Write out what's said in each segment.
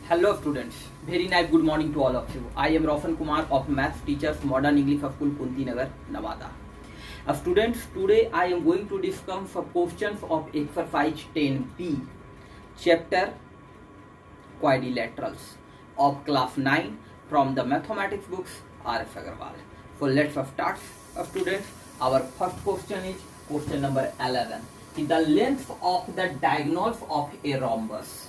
Hello students, very nice good morning to all of you. I am Roshan Kumar of Maths Teachers Modern English School Kunti Nagar, Nevada. Students, today I am going to discuss some questions of exercise 10B, chapter quadrilaterals of class 9 from the mathematics books R.S. Agarwal. So let's start, students. Our first question is question number 11. The length of the diagonals of a rhombus.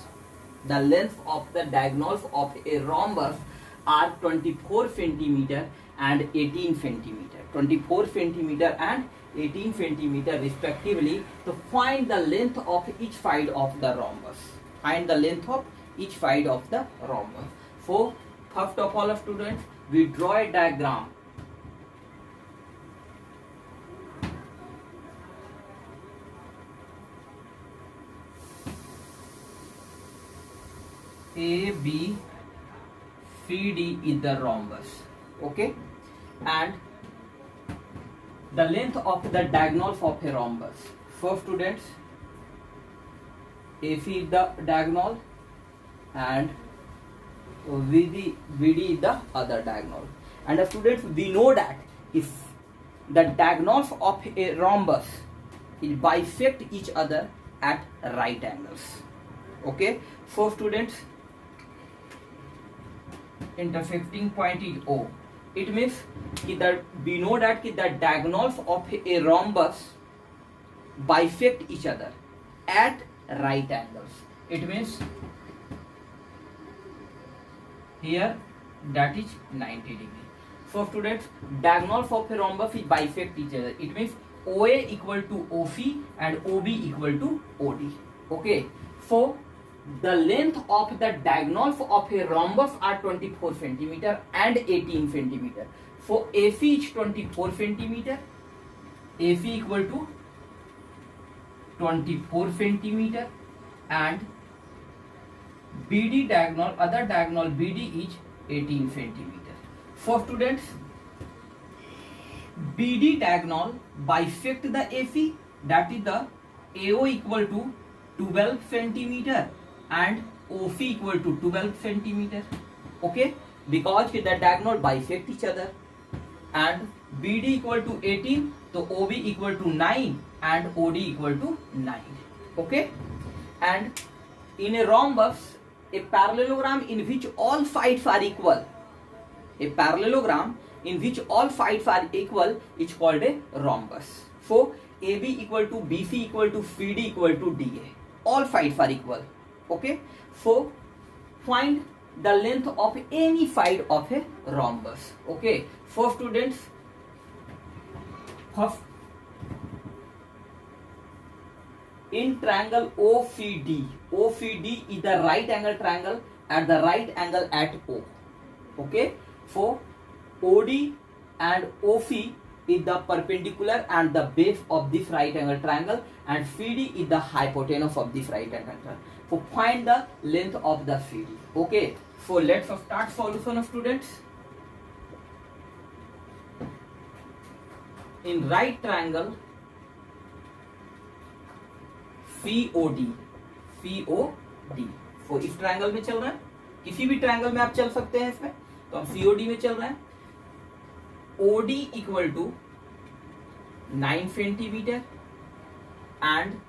The length of the diagonals of a rhombus are 24 centimeter and 18 centimeter. 24 centimeter and 18 centimeter respectively. To find the length of each side of the rhombus. Find the length of each side of the rhombus. So first of all, students, we draw a diagram. A, B, C, D is the rhombus, okay, and the length of the diagonals of a rhombus. So students, AC is the diagonal and VD is the other diagonal. And students, we know that if the diagonals of a rhombus will bisect each other at right angles, okay. So students, intersecting point is O. It means that we know that the diagonals of a rhombus bisect each other at right angles. It means here that is 90 degree. So students, diagonals of a rhombus is bisect each other. It means OA equal to OC and OB equal to OD. Okay. So the length of the diagonals of a rhombus are 24 centimeter and 18 centimeter. So AC is 24 centimeter. AC equal to 24 centimeter and BD diagonal, other diagonal BD is 18 centimeter. So students, BD diagonal bisect the AC, that is the AO equal to 12 centimeter and OC equal to 12 centimeter, okay, because the diagonal bisect each other, and BD equal to 18, so OB equal to 9 and OD equal to 9, okay. And in a rhombus, a parallelogram in which all sides are equal, a parallelogram in which all sides are equal is called a rhombus. So AB equal to BC equal to CD equal to DA, all sides are equal, okay. So find the length of any side of a rhombus, okay. So students, first in triangle OCD, OCD is the right angle triangle at the right angle at O, okay. So OD and OC is the perpendicular and the base of this right angle triangle, and CD is the hypotenuse of this right angle triangle. So find the length of the CD, okay. So let's start solution, students. In right triangle COD, so इस triangle में चल रहा है, किसी भी triangle में आप चल सकते हैं इसमें, तो हम COD में चल रहे हैं. OD equal to 9 centimeter and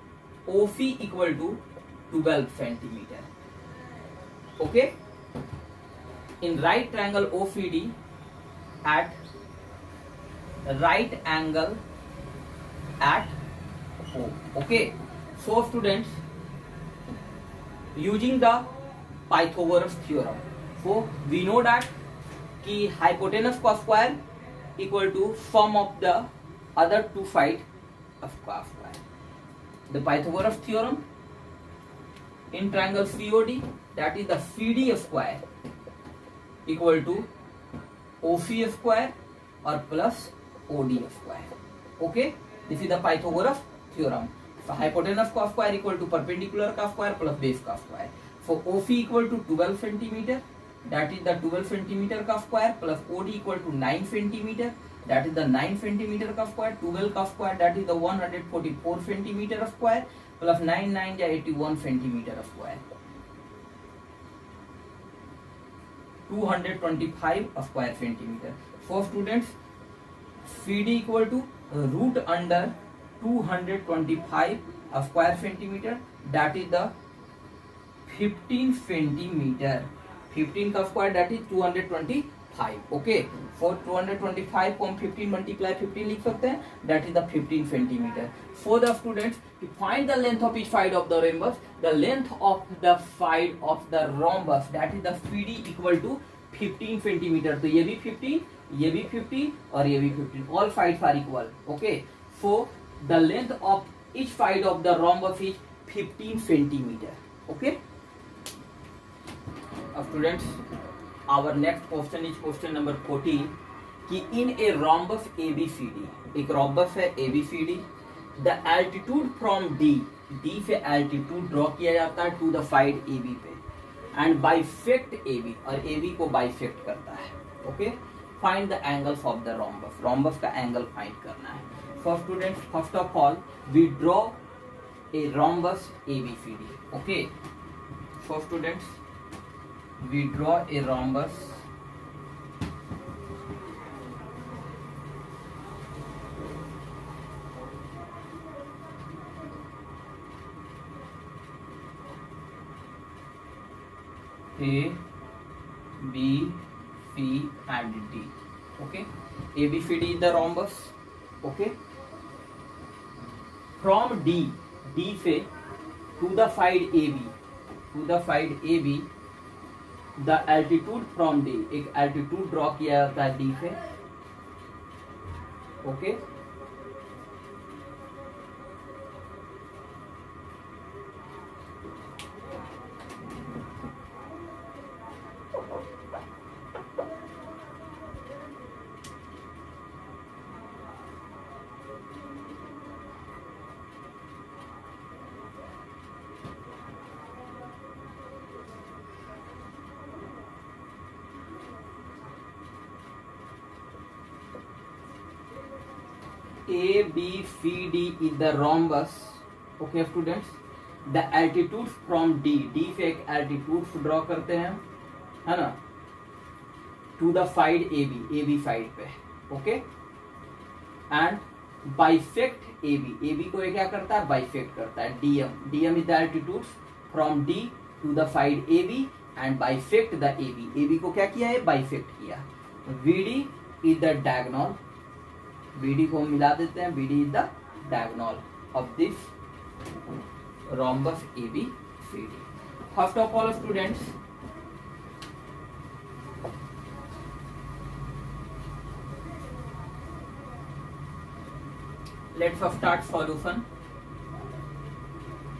OC equal to 12 centimeter, okay. In right triangle OCD at right angle at O, okay. So students, using the Pythagoras theorem, so we know that कि hypotenuse का square equal to sum of the other two sides of cos square. The Pythagoras theorem in triangle COD, that is the CD square equal to OC square or plus OD square, okay. This is the Pythagoras theorem. So hypotenuse का square equal to perpendicular का square plus base का square. So OC equal to 12 centimeter, that is the 12 centimeter का square, plus OD equal to 9 centimeter, that is the 9 centimeter का square, 12 का square, that is the 144 centimeter square, plus 9 9 या 81 centimeter square. 225 square centimeter. For students, CD equal to root under 225 square centimeter, that is the 15 centimeter. 15 का square that is 225. Okay, for 225 को हम 15 multiply 15 लिख सकते हैं, that is the 15 centimeter. For the students, to find the length of each side of the rhombus, the length of the side of the rhombus, that is the CD equal to 15 centimeter. तो ये भी 15, ये भी 15 और ये भी 15. All sides are equal. Okay, so the length of each side of the rhombus is 15 centimeter. Okay. Students, our next question is question number 14 कि in a rhombus ABCD, एक rhombus है ABCD, the altitude from D से altitude draw किया जाता है to the side AB पे and bisect AB, और AB को bisect करता है. Okay, find the angles of the rhombus. rhombus का angle find करना है. So students, first of all we draw a rhombus ABCD. Okay, so students, we draw a rhombus A, B, C and D. Okay, ABCD is the rhombus. Okay, from D से to the side AB, the altitude from D, एक altitude draw किया जाता है D से. Okay, A, B, C, D is the rhombus. Okay students, the altitude from D से एक altitude draw करते हैं, है ना, to the side AB side पे. Okay, and bisect AB को ये क्या करता है, bisect करता है. DM is the altitude from D to the side AB and bisect the AB को क्या किया है, bisect किया. VD is the diagonal, BD को मिला देते हैं, BD is the diagonal of this rhombus ABCD. First of all students, let's start solution.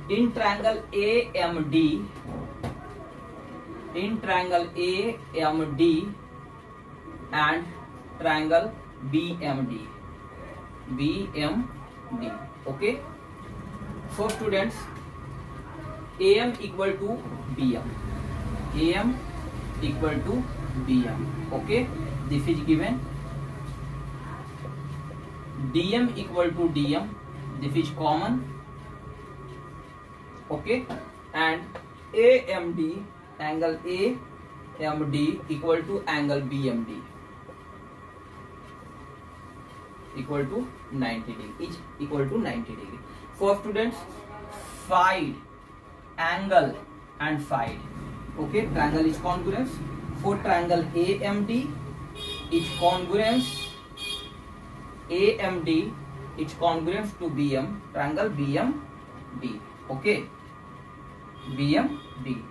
In triangle AMD and triangle BMD. Okay, so students, AM equal to BM. Okay, this is given. DM equal to DM, this is common. Okay, and AMD, angle AMD equal to angle BMD equal to 90 degree, each equal to 90 degree. For students, side, angle and side. Okay, triangle is congruence. For triangle AMD, is congruence. AMD is congruence to BM, triangle BMD. Okay, BMD,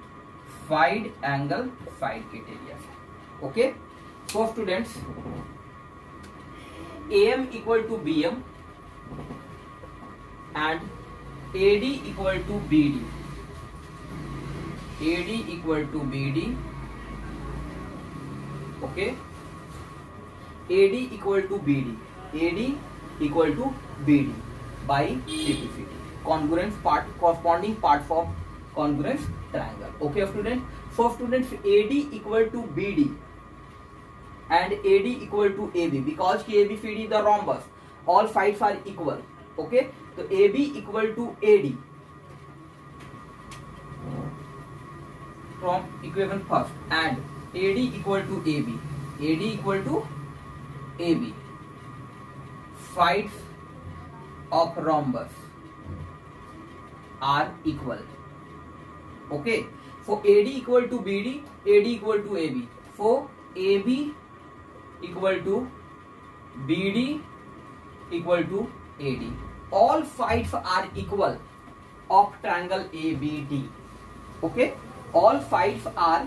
side, angle, side criteria. Okay, for students, AM equal to BM and AD equal to BD. Okay, AD equal to BD. By 50-50. Congruence part, corresponding part for congruence triangle. Okay students, for students AD equal to BD and AD equal to AB, because ABCD is the rhombus, all sides are equal. Okay, so AB equal to AD from equation first, and AD equal to AB, AD equal to AB, sides of rhombus are equal. Okay, for AD equal to BD, AD equal to AB, for AB equal to BD equal to AD, all sides are equal of triangle ABD. Okay, all sides are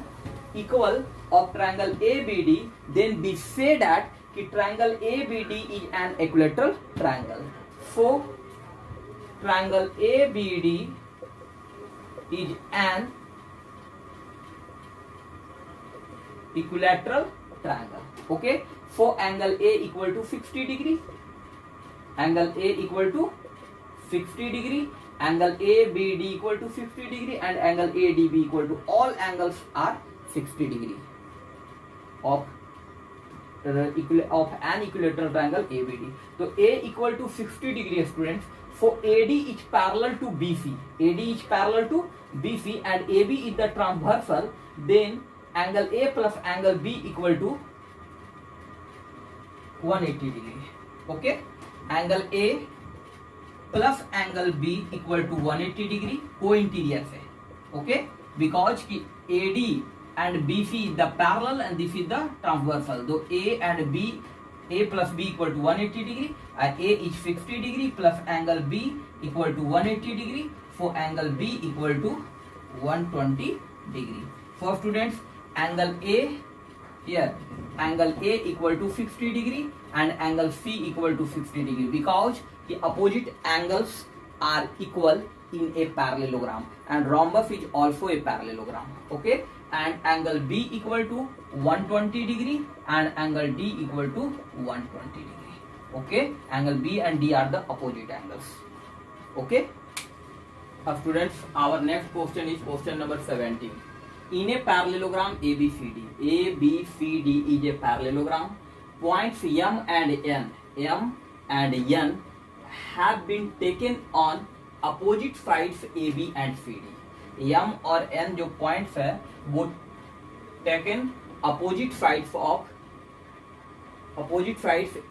equal of triangle ABD, then we say that कि triangle ABD is an equilateral triangle. So triangle ABD is an equilateral triangle. Okay, so angle A equal to 60 degree, angle A equal to 60 degree, angle ABD equal to 50 degree, and angle ADB equal to, all angles are 60 degree of an equilateral triangle ABD. So A equal to 60 degree students. So AD is parallel to BC, AD is parallel to BC, and AB is the transversal. Then angle A plus angle B equal to 180 degree. Okay, angle A plus angle B equal to 180 degree co-interior से. Okay, because की AD and BC is the parallel and this is the transversal. So A and B, A plus B equal to 180 degree, and A is 60 degree plus angle B equal to 180 degree. So angle B equal to 120 degree. For students, angle A here, angle A equal to 60 degree and angle C equal to 60 degree, because the opposite angles are equal in a parallelogram, and rhombus is also a parallelogram. Okay, and angle B equal to 120 degree and angle D equal to 120 degree. Okay, angle B and D are the opposite angles. Okay, students, our next question is question number 17. In a parallelogram ABCD, ABCD is a parallelogram. Points M and N have been taken on opposite sides AB and CD. M और N जो points है वो taken opposite sides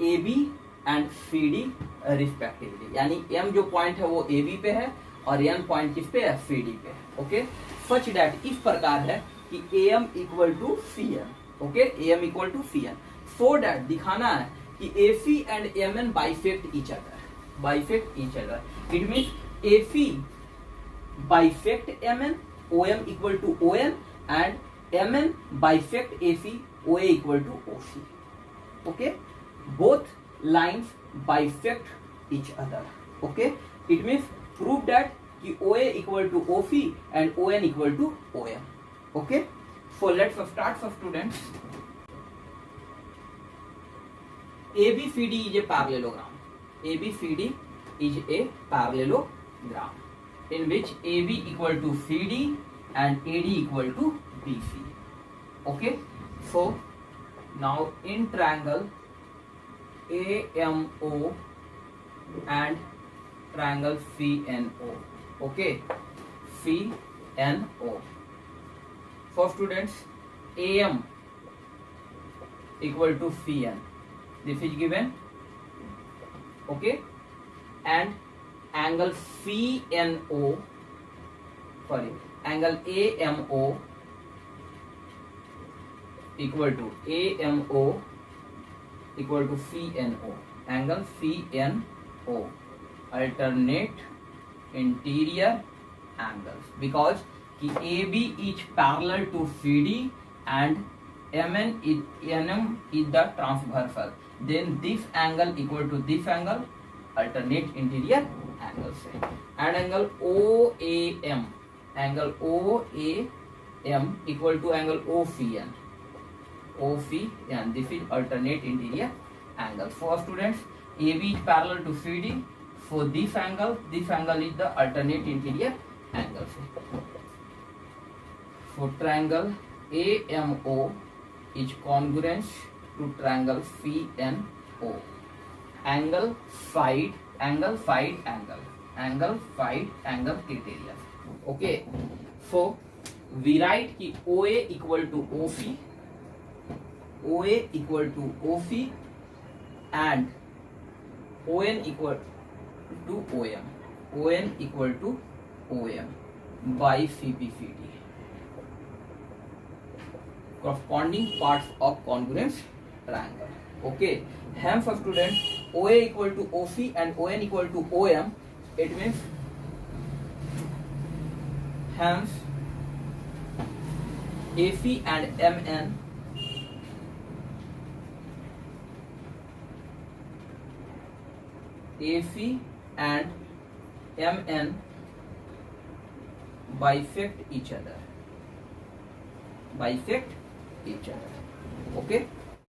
AB and CD respectively. यानी M जो point है वो AB पे है और N point किस पे है, CD पे है. ओके, such that इस प्रकार है कि AM equal to CN. Okay, AM equal to CN. So that दिखाना है कि AC and MN bisect each other. Bisect each other. It means AC bisect MN, OM equal to ON, and MN bisect AC, OA equal to OC. Okay, both lines bisect each other. Okay, it means prove that कि OA equal to OC and ON equal to OM. Okay, so let's start for students. ABCD is a parallelogram. ABCD is a parallelogram in which AB equal to CD and AD equal to BC. Okay, so now in triangle AMO and triangle CNO. Okay, CNO. For students, AM equal to CN. This is given. Okay, and angle CNO, sorry, angle AMO equal to CNO. Angle CNO, alternate interior angles, because AB is parallel to CD and NM is the transversal. Then this angle equal to this angle, alternate interior angles. And angle OAM, equal to angle OCN. This is alternate interior angle. For students, AB is parallel to CD. So this angle is the alternate interior angle. So triangle AMO is congruent to triangle CNO. Angle side angle criteria. Okay, so we write कि OA equal to OC OA equal to OP and ON equal to OM. ON equal to OM by CPCD. Corresponding parts of congruence triangle. Okay. Hence, for student, OA equal to OC and ON equal to OM. It means hence AC and MN AC and MN bisect each other. Bisect each other. Okay.